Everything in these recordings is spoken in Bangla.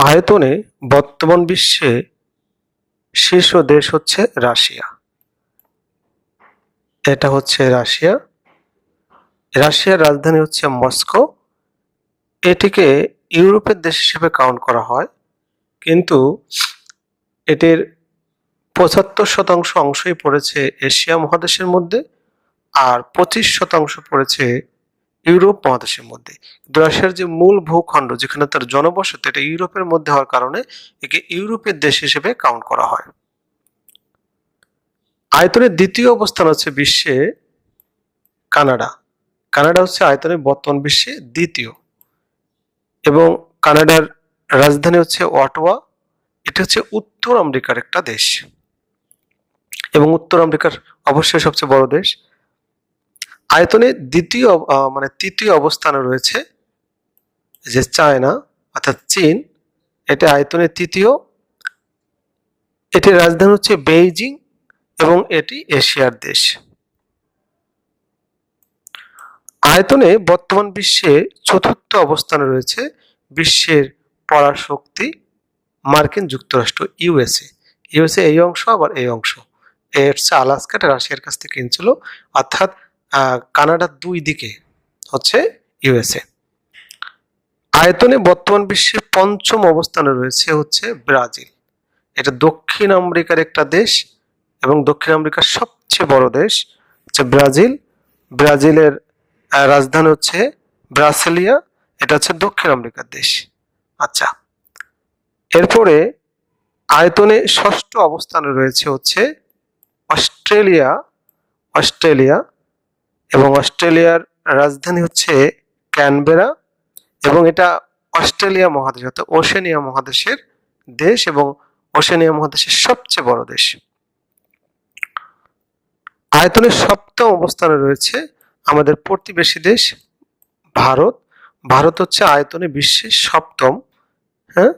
আয়তনে বর্তমান বিশ্বে শীর্ষ দেশ হচ্ছে রাশিয়া। এটা হচ্ছে রাশিয়া। রাশিয়ার রাজধানী হচ্ছে মস্কো। এটিকে ইউরোপের দেশ হিসেবে কাউন্ট করা হয়, কিন্তু এটির ৭৫% অংশই পড়েছে এশিয়া মহাদেশের মধ্যে, আর ২৫% পড়েছে ইউরোপ মহাদেশের মধ্যে। কিন্তু রাশিয়ার যে মূল ভূখণ্ড, যেখানে তার জনবসতি, এটা ইউরোপের মধ্যে হওয়ার কারণে একে ইউরোপের দেশ হিসেবে কাউন্ট করা হয়। আয়তনের দ্বিতীয় অবস্থান হচ্ছে বিশ্বে কানাডা। কানাডা হচ্ছে আয়তনে বর্তমান বিশ্বে দ্বিতীয়, এবং কানাডার রাজধানী হচ্ছে অটোয়া। এটা হচ্ছে উত্তর আমেরিকার একটা দেশ, এবং উত্তর আমেরিকার অবশ্যই সবচেয়ে বড় দেশ। আয়তনে তৃতীয় অবস্থানে রয়েছে যে চায়না, অর্থাৎ চীন। এটা আয়তনে তৃতীয়। এটির রাজধানী হচ্ছে বেইজিং, এবং এটি এশিয়ার দেশ। আয়তনে বর্তমান বিশ্বে চতুর্থ অবস্থানে রয়েছে বিশ্বের পরাশক্তি মার্কিন যুক্তরাষ্ট্র, ইউএসএ। ইউএসএ এই অংশ, আবার এই অংশ। এর হচ্ছে আলাস্কাটা রাশিয়ার কাছ থেকে কিনছিল, অর্থাৎ কানাডার দুই দিকে হচ্ছে ইউএসএ। আয়তনে বর্তমান বিশ্বের পঞ্চম অবস্থানে রয়েছে হচ্ছে ব্রাজিল। এটা দক্ষিণ আমেরিকার একটা দেশ, এবং দক্ষিণ আমেরিকার সবচেয়ে বড় দেশ হচ্ছে ব্রাজিল। ব্রাজিলের রাজধানী হচ্ছে ব্রাসিলিয়া। এটা হচ্ছে দক্ষিণ আমেরিকার দেশ। আচ্ছা, এরপরে আয়তনে ষষ্ঠ অবস্থানে রয়েছে হচ্ছে অস্ট্রেলিয়া। এবং অস্ট্রেলিয়ার রাজধানী হচ্ছে ক্যানবেরা, এবং এটা অস্ট্রেলিয়া মহাদেশ, অর্থাৎ ওশেনিয়া মহাদেশের দেশ, এবং ওশেনিয়া মহাদেশের সবচেয়ে বড় দেশ। আয়তনের সপ্তম অবস্থানে রয়েছে আমাদের প্রতিবেশী দেশ ভারত। ভারত হচ্ছে আয়তনে বিশ্বের সপ্তম, হ্যাঁ,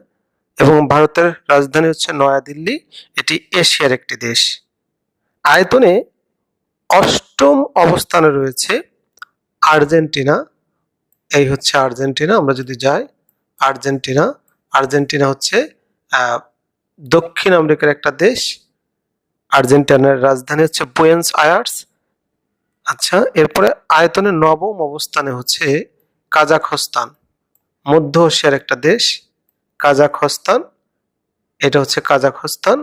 এবং ভারতের রাজধানী হচ্ছে নয়াদিল্লি। এটি এশিয়ার একটি দেশ। আয়তনে অষ্টম অবস্থানে রয়েছে আর্জেন্টিনা। এই হচ্ছে আর্জেন্টিনা। আমরা যদি যাই আর্জেন্টিনা হচ্ছে দক্ষিণ আমেরিকার একটা দেশ। আর্জেন্টিনার রাজধানী হচ্ছে বুয়েন্স আয়ার্স। আচ্ছা, এরপরে আয়তনের নবম অবস্থানে হচ্ছে কাজাখস্তান, মধ্য এশিয়ার একটা দেশ। কাজাখস্তান, এটা হচ্ছে কাজাখস্তান,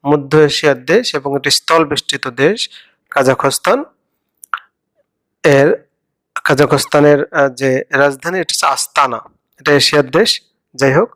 মধ্য এশিয়ার দেশ, এবং এটি স্থল বেষ্টিত দেশ কাজাখস্তান। কাজাখস্তানের যে রাজধানী, এটা হচ্ছে আস্তানা। এটা এশিয়ার দেশ। যাই হোক,